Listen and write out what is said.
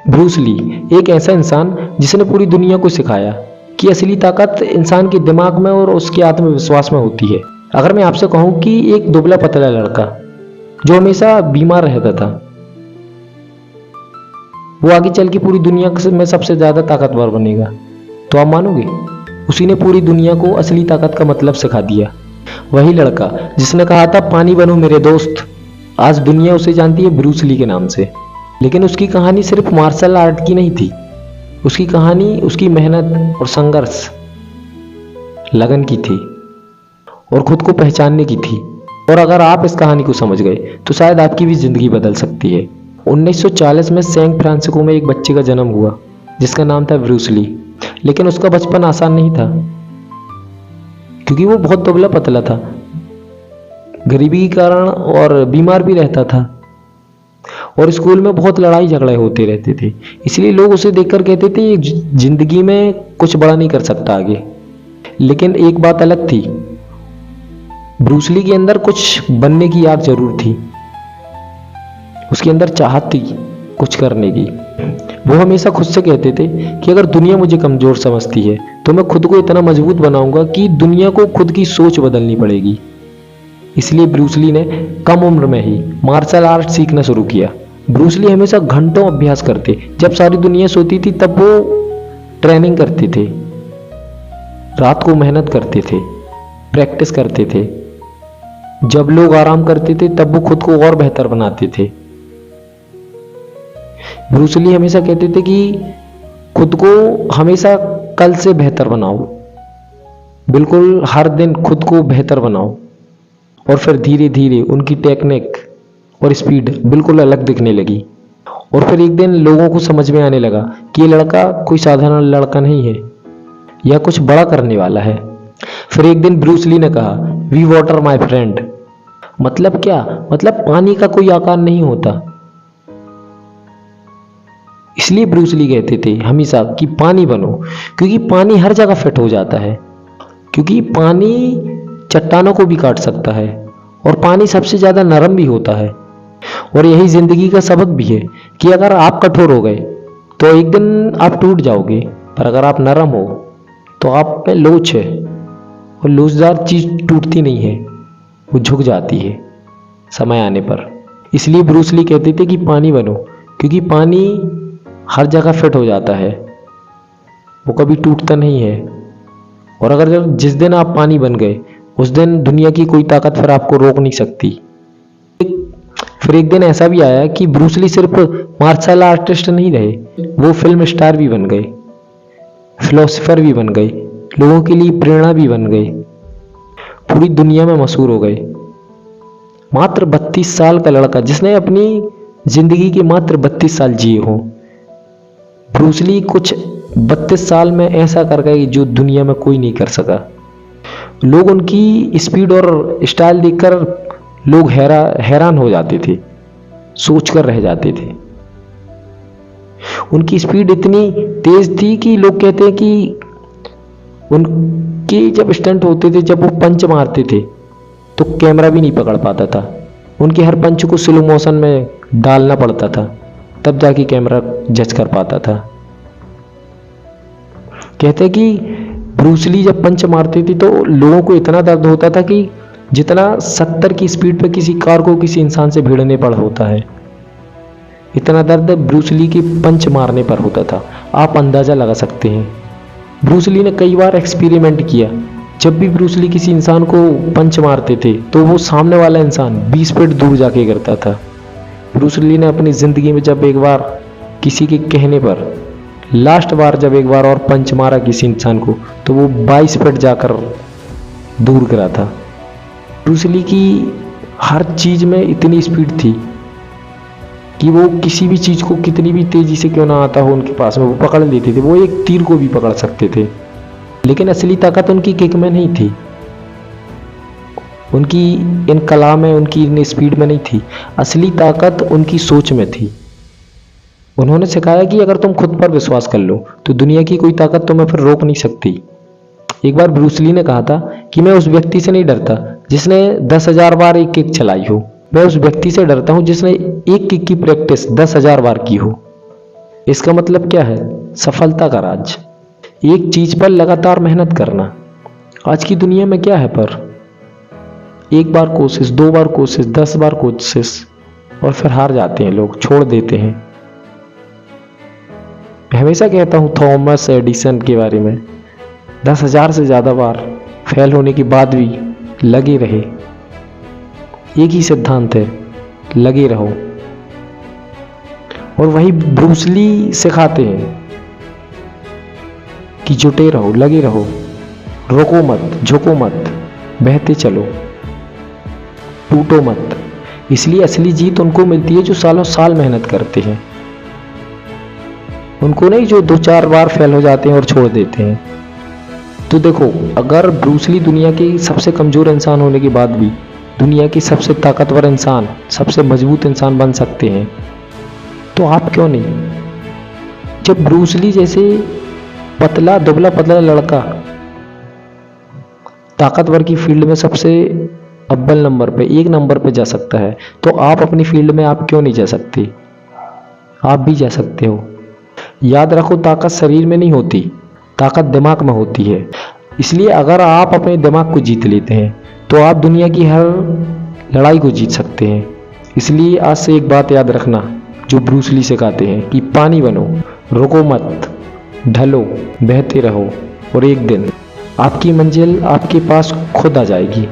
Bruce Lee एक ऐसा इंसान जिसने पूरी दुनिया को सिखाया कि असली ताकत इंसान के दिमाग में और उसके आत्मविश्वास में होती है। अगर मैं आपसे कहूं कि एक दुबला पतला लड़का जो हमेशा बीमार रहता था, वो आगे चल के पूरी दुनिया में सबसे ज्यादा ताकतवर बनेगा, तो आप मानोगे? उसी ने पूरी दुनिया को असली ताकत का मतलब सिखा दिया। वही लड़का जिसने कहा था पानी बनो मेरे दोस्त, आज दुनिया उसे जानती है ब्रूस ली के नाम से। लेकिन उसकी कहानी सिर्फ मार्शल आर्ट की नहीं थी, उसकी कहानी उसकी मेहनत और संघर्ष, लगन की थी और खुद को पहचानने की थी। और अगर आप इस कहानी को समझ गए तो शायद आपकी भी जिंदगी बदल सकती है। 1940 में सैन फ्रांसिस्को में एक बच्चे का जन्म हुआ जिसका नाम था ब्रूस ली। लेकिन उसका बचपन आसान नहीं था क्योंकि वो बहुत दुबला पतला था, गरीबी के कारण, और बीमार भी रहता था। और स्कूल में बहुत लड़ाई झगड़े होते रहते थे, इसलिए लोग उसे देखकर कहते थे ये जिंदगी में कुछ बड़ा नहीं कर सकता आगे। लेकिन एक बात अलग थी, ब्रूस ली के अंदर कुछ बनने की आग जरूर थी, उसके अंदर चाहत थी कुछ करने की। वो हमेशा खुद से कहते थे कि अगर दुनिया मुझे कमजोर समझती है तो मैं खुद को इतना मजबूत बनाऊंगा कि दुनिया को खुद की सोच बदलनी पड़ेगी। इसलिए ब्रूस ली ने कम उम्र में ही मार्शल आर्ट सीखना शुरू किया। ब्रूस ली हमेशा घंटों अभ्यास करते, जब सारी दुनिया सोती थी तब वो ट्रेनिंग करते थे, रात को मेहनत करते थे, प्रैक्टिस करते थे। जब लोग आराम करते थे तब वो खुद को और बेहतर बनाते थे। ब्रूस ली हमेशा कहते थे कि खुद को हमेशा कल से बेहतर बनाओ, बिल्कुल हर दिन खुद को बेहतर बनाओ। और फिर धीरे धीरे उनकी टेक्निक और स्पीड बिल्कुल अलग दिखने लगी। और फिर एक दिन लोगों को समझ में आने लगा कि ये लड़का कोई साधारण लड़का नहीं है, यह कुछ बड़ा करने वाला है। फिर एक दिन ब्रूस ली ने कहा, वी वाटर माय फ्रेंड। मतलब क्या? मतलब पानी का कोई आकार नहीं होता। इसलिए ब्रूस ली कहते थे हमेशा कि पानी बनो, क्योंकि पानी हर जगह फिट हो जाता है, क्योंकि पानी चट्टानों को भी काट सकता है और पानी सबसे ज्यादा नरम भी होता है। और यही जिंदगी का सबक भी है कि अगर आप कठोर हो गए तो एक दिन आप टूट जाओगे, पर अगर आप नरम हो तो आप में लोच है, और लोचदार चीज टूटती नहीं है, वो झुक जाती है समय आने पर। इसलिए ब्रूस ली कहते थे कि पानी बनो, क्योंकि पानी हर जगह फिट हो जाता है, वो कभी टूटता नहीं है। और अगर जिस दिन आप पानी बन गए उस दिन दुनिया की कोई ताकत फिर आपको रोक नहीं सकती। फिर एक दिन ऐसा भी आया कि ब्रूस ली सिर्फ मार्शल आर्टिस्ट नहीं रहे, वो फिल्म स्टार भी बन गए, फिलोसोफर भी बन गए, लोगों के लिए प्रेरणा भी बन गए, पूरी दुनिया में मशहूर हो गए। मात्र 32 साल का लड़का जिसने अपनी जिंदगी के मात्र 32 साल जिए हों, ब्रूस ली कुछ 32 साल में ऐसा कर गए जो दुनिया में कोई नहीं कर सका। लोग उनकी स्पीड और स्टाइल देखकर लोग हैरान हो जाते थे, सोचकर रह जाते थे। उनकी स्पीड इतनी तेज थी कि लोग कहते हैं कि उनके जब स्टंट होते थे, जब वो पंच मारते थे तो कैमरा भी नहीं पकड़ पाता था। उनके हर पंच को स्लो मोशन में डालना पड़ता था, तब जाके कैमरा जज कर पाता था। कहते हैं कि ब्रूस ली जब पंच मारते थे तो लोगों को इतना दर्द होता था कि जितना 70 की स्पीड पे किसी कार को किसी इंसान से भिड़ने पर होता है, इतना दर्द ब्रूस ली के पंच मारने पर होता था। आप अंदाजा लगा सकते हैं। ब्रूस ली ने कई बार एक्सपेरिमेंट किया। जब भी ब्रूस ली किसी इंसान को पंच मारते थे तो वो सामने वाला इंसान 20 फीट दूर जाके गिरता था। ब्रूस ली ने अपनी जिंदगी में जब एक बार किसी के कहने पर लास्ट बार जब एक बार और पंच मारा किसी इंसान को तो वो 22 फीट जाकर दूर गिरा था। ब्रूस ली की हर चीज में इतनी स्पीड थी कि वो किसी भी चीज को कितनी भी तेजी से क्यों ना आता हो उनके पास में वो पकड़ लेते थे। वो एक तीर को भी पकड़ सकते थे। लेकिन असली ताकत उनकी किक में नहीं थी, उनकी इन कला में, उनकी इन स्पीड में नहीं थी। असली ताकत उनकी सोच में थी। उन्होंने सिखाया कि अगर तुम खुद पर विश्वास कर लो तो दुनिया की कोई ताकत तुम्हें फिर रोक नहीं सकती। एक बार ब्रूस ली ने कहा था कि मैं उस व्यक्ति से नहीं डरता जिसने 10,000 बार एक किक चलाई हो, मैं उस व्यक्ति से डरता हूं जिसने एक किक की प्रैक्टिस 10,000 बार की हो। इसका मतलब क्या है? सफलता का राज, एक चीज पर लगातार मेहनत करना। आज की दुनिया में क्या है पर एक बार कोशिश, दो बार कोशिश, 10 बार कोशिश और फिर हार जाते हैं लोग, छोड़ देते हैं। मैं हमेशा कहता हूँ थॉमस एडिसन के बारे में, 10,000 से ज़्यादा बार फेल होने के बाद भी लगे रहे। एक ही सिद्धांत है, लगे रहो। और वही ब्रूस ली सिखाते हैं कि जुटे रहो, लगे रहो, रुको मत, झुको मत, बहते चलो, टूटो मत। इसलिए असली जीत उनको मिलती है जो सालों साल मेहनत करते हैं, उनको नहीं जो 2-4 बार फेल हो जाते हैं और छोड़ देते हैं। तो देखो, अगर ब्रूस ली दुनिया के सबसे कमजोर इंसान होने के बाद भी दुनिया की सबसे ताकतवर इंसान, सबसे मजबूत इंसान बन सकते हैं, तो आप क्यों नहीं? जब ब्रूस ली जैसे पतला दुबला पतला लड़का ताकतवर की फील्ड में सबसे अव्वल नंबर पे, 1 नंबर पे जा सकता है, तो आप अपनी फील्ड में आप क्यों नहीं जा सकते? आप भी जा सकते हो। याद रखो, ताकत शरीर में नहीं होती, ताकत दिमाग में होती है। इसलिए अगर आप अपने दिमाग को जीत लेते हैं तो आप दुनिया की हर लड़ाई को जीत सकते हैं। इसलिए आज से एक बात याद रखना जो ब्रूस ली सिखाते हैं कि पानी बनो, रुको मत, ढलो, बहते रहो और एक दिन आपकी मंजिल आपके पास खुद आ जाएगी।